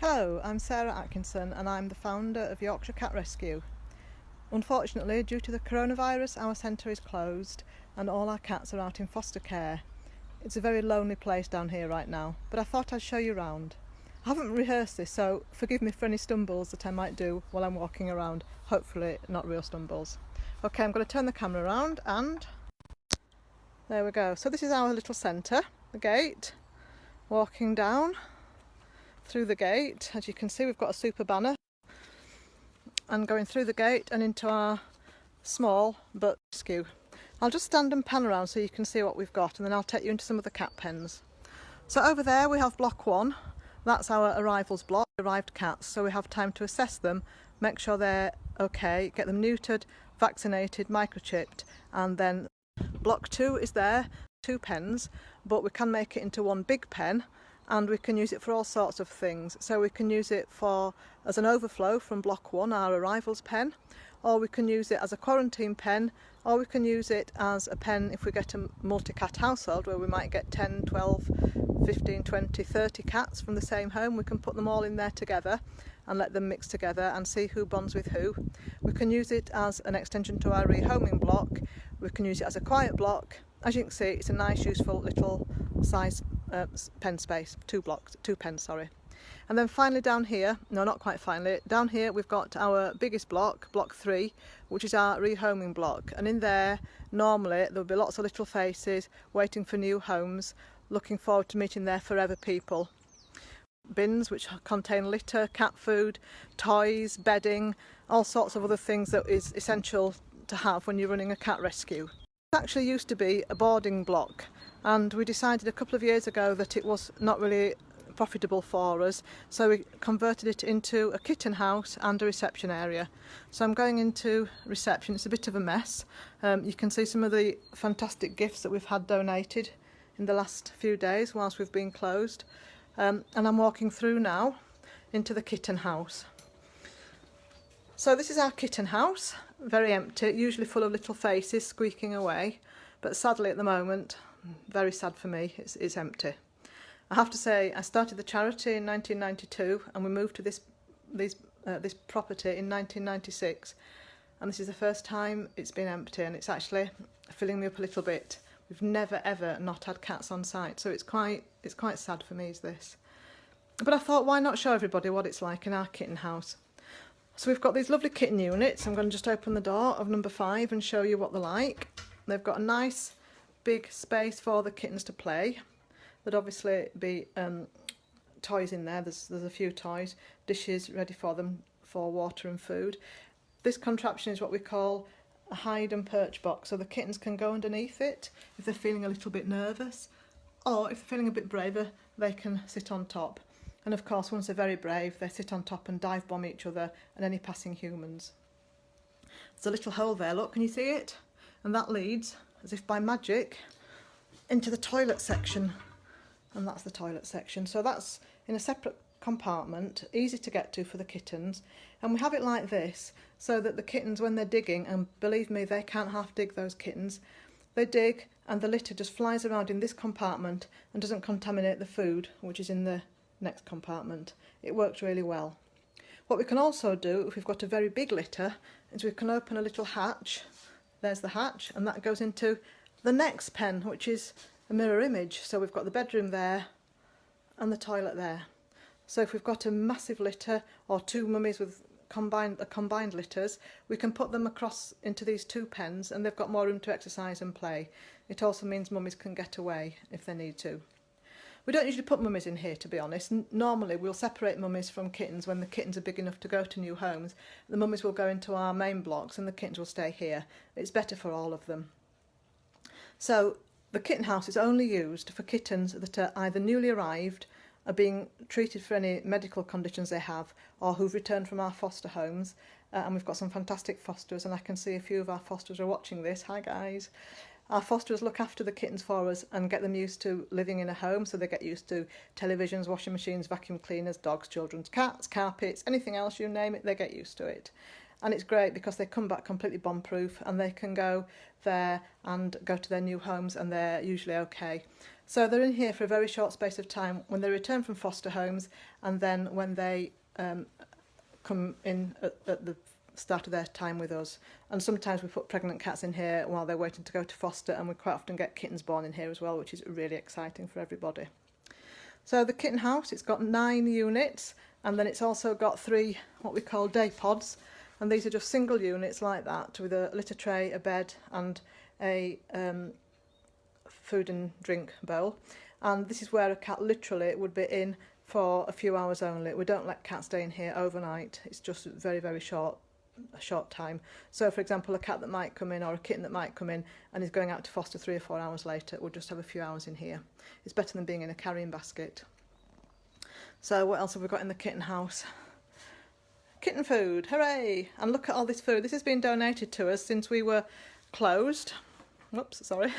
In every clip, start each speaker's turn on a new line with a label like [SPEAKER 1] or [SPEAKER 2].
[SPEAKER 1] Hello, I'm Sara Atkinson and I'm the founder of Yorkshire Cat Rescue. Unfortunately, due to the coronavirus, our centre is closed and all our cats are out in foster care. It's a very lonely place down here right now, but I thought I'd show you around. I haven't rehearsed this, so forgive me for any stumbles that I might do while I'm walking around. Hopefully not real stumbles. Okay, I'm going to turn the camera around and there we go. So this is our little centre, the gate, walking down through the gate. As you can see, we've got a super banner and going through the gate and into our small but rescue. I'll just stand and pan around so you can see what we've got, and then I'll take you into some of the cat pens. So over there we have block 1. That's our arrivals block, arrived cats, so we have time to assess them, make sure they're okay, get them neutered, vaccinated, microchipped, and then block 2 is there, 2 pens, but we can make it into one big pen and we can use it for all sorts of things. So we can use it as an overflow from block 1, our arrivals pen, or we can use it as a quarantine pen, or we can use it as a pen if we get a multi-cat household where we might get 10, 12, 15, 20, 30 cats from the same home. We can put them all in there together and let them mix together and see who bonds with who. We can use it as an extension to our rehoming block. We can use it as a quiet block. As you can see, it's a nice, useful little size pen space, 2 pens, sorry. And then finally down here, no, not quite finally, down here we've got our biggest block, block 3, which is our rehoming block. And in there, normally, there'll be lots of little faces waiting for new homes, looking forward to meeting their forever people. Bins which contain litter, cat food, toys, bedding, all sorts of other things that is essential to have when you're running a cat rescue. It actually used to be a boarding block, and we decided a couple of years ago that it was not really profitable for us, so we converted it into a kitten house and a reception area. So I'm going into reception. It's a bit of a mess. You can see some of the fantastic gifts that we've had donated in the last few days whilst we've been closed, and I'm walking through now into the kitten house. So this is our kitten house, very empty, usually full of little faces squeaking away, but sadly at the moment, very sad for me, it's empty. I have to say, I started the charity in 1992 and we moved to this property in 1996, and this is the first time it's been empty, and it's actually filling me up a little bit. We've never ever not had cats on site, so it's quite sad for me, is this. But I thought, why not show everybody what it's like in our kitten house? So we've got these lovely kitten units. I'm going to just open the door of number 5 and show you what they're like. They've got a nice big space for the kittens to play. There'd obviously be toys in there. There's a few toys, dishes ready for them for water and food. This contraption is what we call a hide and perch box, so the kittens can go underneath it if they're feeling a little bit nervous, or if they're feeling a bit braver, they can sit on top. And of course, once they're very brave, they sit on top and dive bomb each other and any passing humans. There's a little hole there, look, can you see it? And that leads, as if by magic, into the toilet section. And that's the toilet section. So that's in a separate compartment, easy to get to for the kittens. And we have it like this, so that the kittens, when they're digging, and believe me, they can't half dig those kittens, they dig and the litter just flies around in this compartment and doesn't contaminate the food, which is in the next compartment. It works really well. What we can also do, if we've got a very big litter, is we can open a little hatch. There's the hatch, and that goes into the next pen, which is a mirror image. So we've got the bedroom there and the toilet there. So if we've got a massive litter or 2 mummies with combined litters, we can put them across into these 2 pens, and they've got more room to exercise and play. It also means mummies can get away if they need to. We don't usually put mummies in here, to be honest. Normally we'll separate mummies from kittens when the kittens are big enough to go to new homes. The mummies will go into our main blocks and the kittens will stay here. It's better for all of them. So the kitten house is only used for kittens that are either newly arrived, are being treated for any medical conditions they have, or who've returned from our foster homes. And we've got some fantastic fosters, and I can see a few of our fosters are watching this. Hi guys. Our fosterers look after the kittens for us and get them used to living in a home, so they get used to televisions, washing machines, vacuum cleaners, dogs, children's cats, carpets, anything else, you name it, they get used to it. and it's great because they come back completely bomb-proof and they can go there and go to their new homes, and they're usually okay. So they're in here for a very short space of time when they return from foster homes, and then when they come in at the start of their time with us. And sometimes we put pregnant cats in here while they're waiting to go to foster, and we quite often get kittens born in here as well, which is really exciting for everybody. So the Kitten House, it's got 9 units, and then it's also got 3 what we call day pods, and these are just single units like that with a litter tray, a bed and a food and drink bowl. And this is where a cat literally would be in for a few hours only. We don't let cats stay in here overnight. It's just very, very short time. So for example, a cat that might come in or a kitten that might come in and is going out to foster 3 or 4 hours later will just have a few hours in here. It's better than being in a carrying basket. So what else have we got in the Kitten House? Kitten food, hooray! And look at all this food. This has been donated to us since we were closed. Whoops, sorry.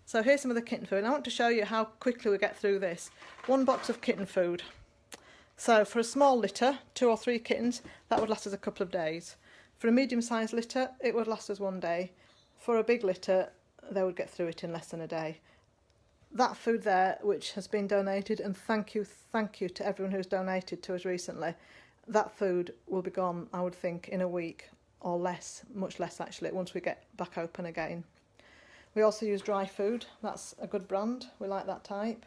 [SPEAKER 1] So here's some of the kitten food. And I want to show you how quickly we get through this. 1 box of kitten food. So for a small litter, 2 or 3 kittens, that would last us a couple of days. For a medium-sized litter, it would last us 1 day. For a big litter, they would get through it in less than a day. That food there, which has been donated, and thank you to everyone who's donated to us recently, that food will be gone, I would think, in a week or less, much less actually, once we get back open again. We also use dry food. That's a good brand. We like that type.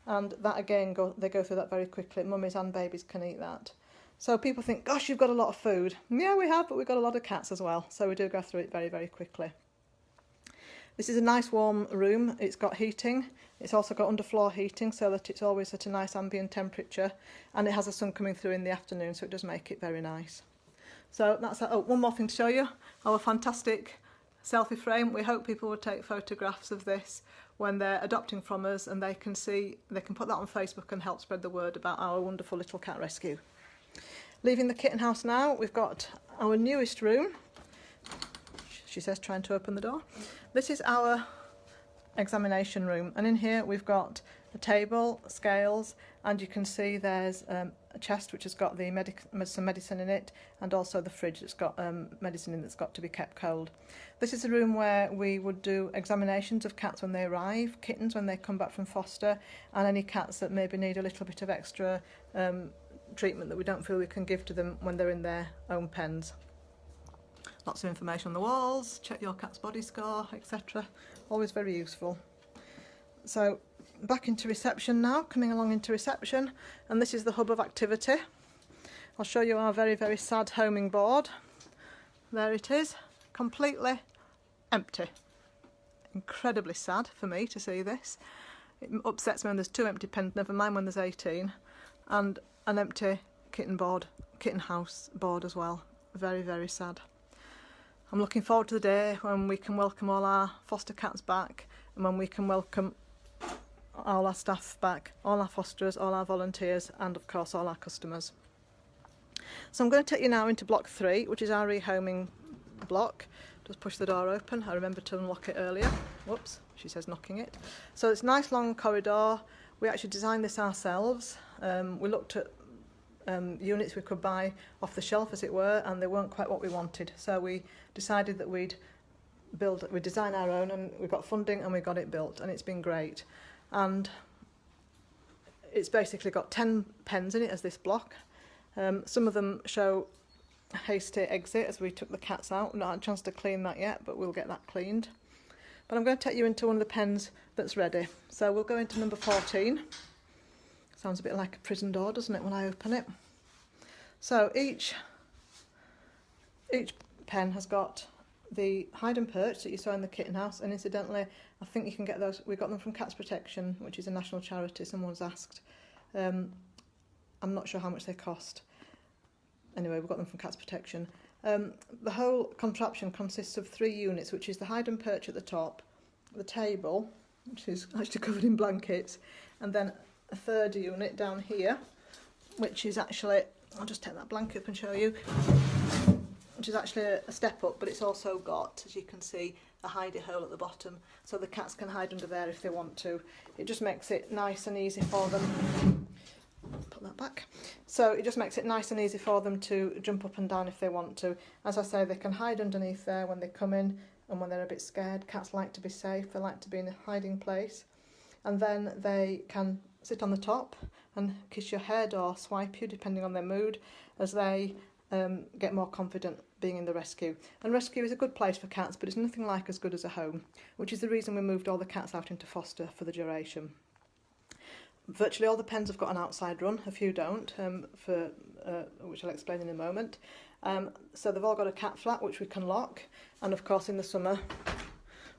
[SPEAKER 1] And that again, they go through that very quickly. Mummies and babies can eat that. So people think, gosh, you've got a lot of food. Yeah, we have, but we've got a lot of cats as well. So we do go through it very, very quickly. This is a nice warm room. It's got heating. It's also got underfloor heating so that it's always at a nice ambient temperature. And it has the sun coming through in the afternoon, so it does make it very nice. So that's that. Oh, one more thing to show you. Our fantastic selfie frame. We hope people will take photographs of this when they're adopting from us, and they can put that on Facebook and help spread the word about our wonderful little cat rescue. Leaving the Kitten House now, we've got our newest room. She says, trying to open the door. This is our examination room, and in here we've got a table, scales, and you can see there's a chest which has got some medicine in it, and also the fridge that's got medicine in that's got to be kept cold. This is a room where we would do examinations of cats when they arrive, kittens when they come back from foster, and any cats that maybe need a little bit of extra treatment that we don't feel we can give to them when they're in their own pens. Lots of information on the walls, check your cat's body score, etc. Always very useful. So back into reception now, coming along into reception, and this is the hub of activity. I'll show you our very, very sad homing board. There it is, completely empty. Incredibly sad for me to see this. It upsets me when there's 2 empty pens, never mind when there's 18, and an empty kitten house board as well. Very, very sad. I'm looking forward to the day when we can welcome all our foster cats back, and when we can welcome all our staff back, all our fosterers, all our volunteers, and of course all our customers. So I'm going to take you now into block 3, which is our rehoming block. Just push the door open. I remembered to unlock it earlier. Whoops, she says knocking it. So it's a nice long corridor. We actually designed this ourselves. We looked at units we could buy off the shelf, as it were, and they weren't quite what we wanted. So we decided that we'd design our own, and we got funding and we got it built, and it's been great. And it's basically got 10 pens in it as this block. Some of them show hasty exit as we took the cats out. We've not had a chance to clean that yet, but we'll get that cleaned. But I'm going to take you into one of the pens that's ready. So we'll go into number 14. Sounds a bit like a prison door, doesn't it, when I open it? So each pen has got the hide and perch that you saw in the Kitten House, and incidentally, I think you can get those. We got them from Cats Protection, which is a national charity. Someone's asked. I'm not sure how much they cost. Anyway, we got them from Cats Protection. The whole contraption consists of 3 units, which is the hide and perch at the top, the table, which is actually covered in blankets, and then a 3rd unit down here, which is actually, I'll just take that blanket up and show you, which is actually a step up, but it's also got, as you can see, a hidey hole at the bottom, so the cats can hide under there if they want to. It just makes it nice and easy for them. Put that back. So it just makes it nice and easy for them to jump up and down if they want to. As I say, they can hide underneath there when they come in and when they're a bit scared. Cats like to be safe, they like to be in a hiding place. And then they can sit on the top and kiss your head or swipe you depending on their mood as they get more confident being in the rescue. And rescue is a good place for cats, but it's nothing like as good as a home, which is the reason we moved all the cats out into foster for the duration. Virtually all the pens have got an outside run, a few don't, which I'll explain in a moment. So they've all got a cat flap which we can lock, and of course in the summer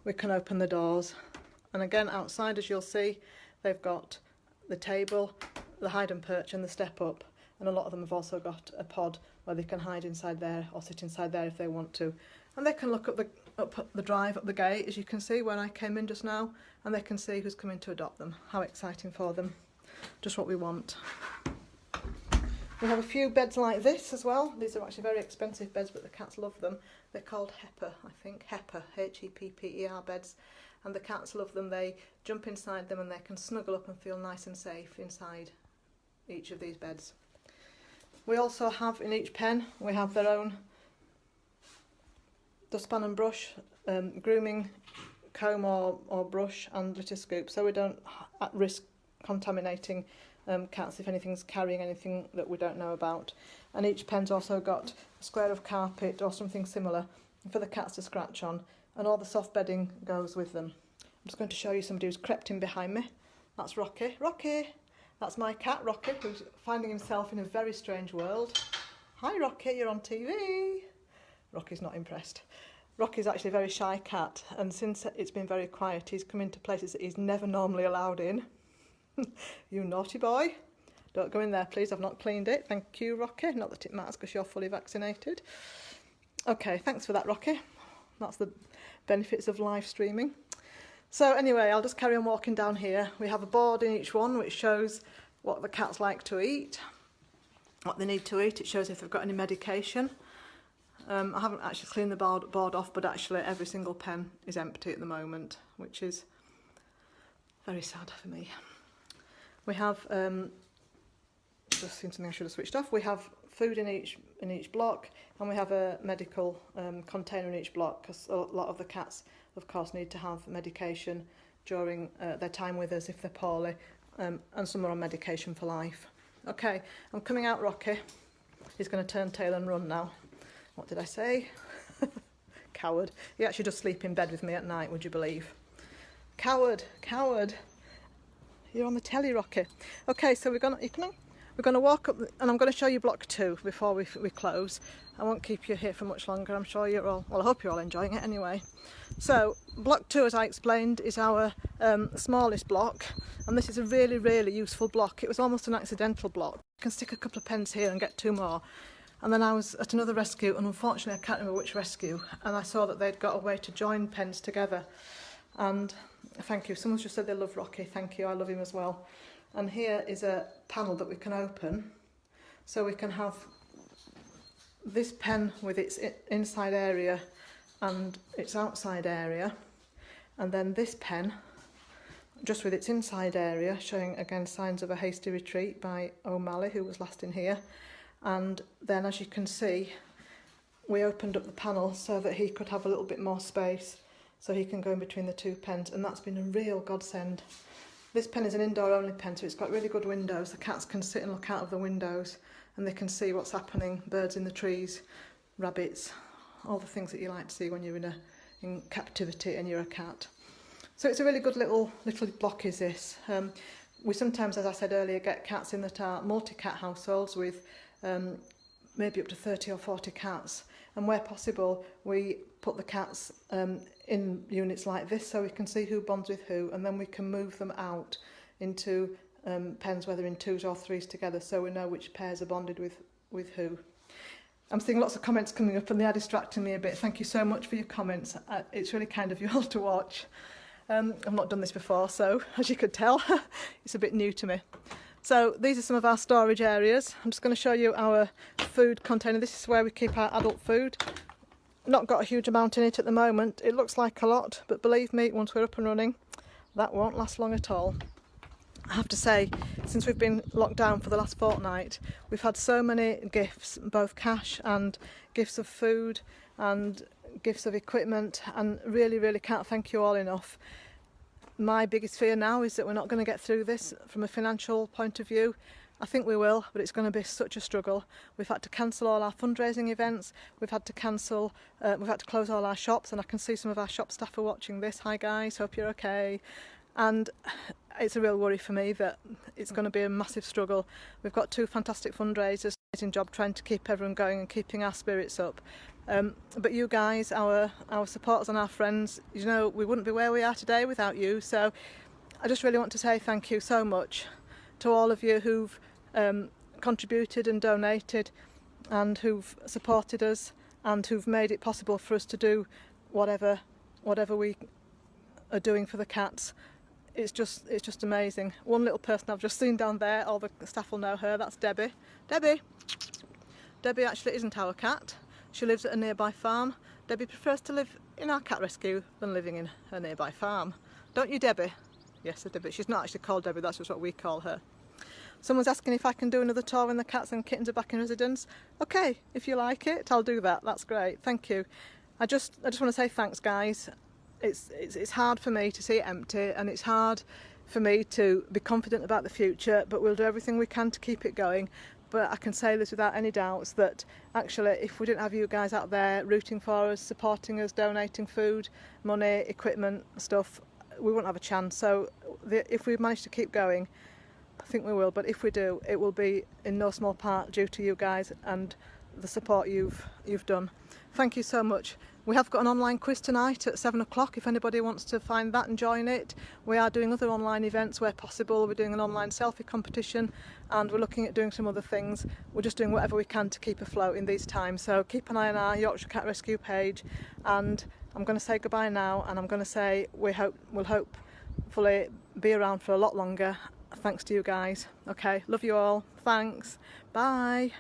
[SPEAKER 1] we can open the doors. And again outside, as you'll see, they've got the table, the hide and perch and the step up, and a lot of them have also got a pod where they can hide inside there or sit inside there if they want to. And they can look up the drive, up the gate, as you can see when I came in just now, and they can see who's coming to adopt them. How exciting for them. Just what we want. We have a few beds like this as well. These are actually very expensive beds, but the cats love them. They're called Hepper, I think. Hepper, H-E-P-P-E-R beds. And the cats love them. They jump inside them and they can snuggle up and feel nice and safe inside each of these beds. We also have in each pen, we have their own dustpan and brush, grooming comb or brush and litter scoop, so we don't risk contaminating cats if anything's carrying anything that we don't know about. And each pen's also got a square of carpet or something similar for the cats to scratch on, and all the soft bedding goes with them. I'm just going to show you somebody who's crept in behind me. That's Rocky. Rocky! That's my cat, Rocky, who's finding himself in a very strange world. Hi, Rocky, you're on TV. Rocky's not impressed. Rocky's actually a very shy cat, and since it's been very quiet, he's come into places that he's never normally allowed in. You naughty boy. Don't go in there, please. I've not cleaned it. Thank you, Rocky. Not that it matters because you're fully vaccinated. Okay, thanks for that, Rocky. That's the benefits of live streaming. So anyway, I'll just carry on walking down here. We have a board in each one which shows what the cats like to eat, what they need to eat. It shows if they've got any medication. I haven't actually cleaned the board off, but actually every single pen is empty at the moment, which is very sad for me. We have, just seen something I should have switched off. We have food in each block, and we have a medical container in each block, because a lot of the cats, of course, need to have medication during their time with us if they're poorly, and some are on medication for life. Okay, I'm coming out, Rocky. He's going to turn tail and run now. What did I say? Coward. He actually does sleep in bed with me at night, would you believe? Coward, coward. You're on the telly, Rocky. Okay, so we're going to walk up, and I'm going to show you block 2 before we close. I won't keep you here for much longer. I'm sure you're all, well, I hope you're all enjoying it anyway. So block 2, as I explained, is our smallest block, and this is a really, really useful block. It was almost an accidental block. You can stick a couple of pens here and get 2 more. And then I was at another rescue, and unfortunately I can't remember which rescue, and I saw that they'd got a way to join pens together. And thank you. Someone's just said they love Rocky. Thank you. I love him as well. And here is a panel that we can open, so we can have this pen with its inside area and its outside area, and then this pen just with its inside area, showing again signs of a hasty retreat by O'Malley, who was last in here. And then, as you can see, we opened up the panel so that he could have a little bit more space, so he can go in between the 2 pens, and that's been a real godsend. This pen is an indoor only pen, so it's got really good windows. The cats can sit and look out of the windows and they can see what's happening, birds in the trees, rabbits, all the things that you like to see when you're in captivity and you're a cat. So it's a really good little block is this. We sometimes, as I said earlier, get cats in that are multi-cat households with maybe up to 30 or 40 cats, and where possible we put the cats in units like this so we can see who bonds with who, and then we can move them out into pens, whether in 2s or 3s together, so we know which pairs are bonded with who. I'm seeing lots of comments coming up and they are distracting me a bit. Thank you so much for your comments. It's really kind of you all to watch. I've not done this before, so as you could tell, it's a bit new to me. So these are some of our storage areas. I'm just going to show you our food container. This is where we keep our adult food. Not got a huge amount in it at the moment. It looks like a lot, but believe me, once we're up and running, that won't last long at all. I have to say, since we've been locked down for the last fortnight, we've had so many gifts, both cash and gifts of food and gifts of equipment, and really can't thank you all enough. My biggest fear now is that we're not going to get through this from a financial point of view. I think we will, but it's going to be such a struggle. We've had to cancel all our fundraising events, we've had to close all our shops, and I can see some of our shop staff are watching this. Hi guys, hope you're okay. And it's a real worry for me that it's going to be a massive struggle. We've got 2 fantastic fundraisers, amazing job trying to keep everyone going and keeping our spirits up. But you guys, our supporters and our friends, you know, we wouldn't be where we are today without you. So I just really want to say thank you so much to all of you who've contributed and donated and who've supported us and who've made it possible for us to do whatever we are doing for the cats. It's just amazing. One little person I've just seen down there, all the staff will know her, that's Debbie. Debbie actually isn't our cat. She lives at a nearby farm. Debbie prefers to live in our cat rescue than living in her nearby farm. Don't you, Debbie? Yes, Debbie. She's not actually called Debbie, that's just what we call her. Someone's asking if I can do another tour when the cats and kittens are back in residence. Okay, if you like it, I'll do that. That's great. Thank you. I just want to say thanks, guys. It's hard for me to see it empty, and it's hard for me to be confident about the future, but we'll do everything we can to keep it going. But I can say this without any doubts that actually if we didn't have you guys out there rooting for us, supporting us, donating food, money, equipment, stuff, we wouldn't have a chance. So if we manage to keep going, I think we will, but if we do, it will be in no small part due to you guys and the support you've done. Thank you so much. We have got an online quiz tonight at 7 o'clock if anybody wants to find that and join it. We are doing other online events where possible. We're doing an online selfie competition and we're looking at doing some other things. We're just doing whatever we can to keep afloat in these times. So keep an eye on our Yorkshire Cat Rescue page, and I'm going to say goodbye now, and I'm going to say we'll hopefully be around for a lot longer. Thanks to you guys. Okay, love you all. Thanks. Bye.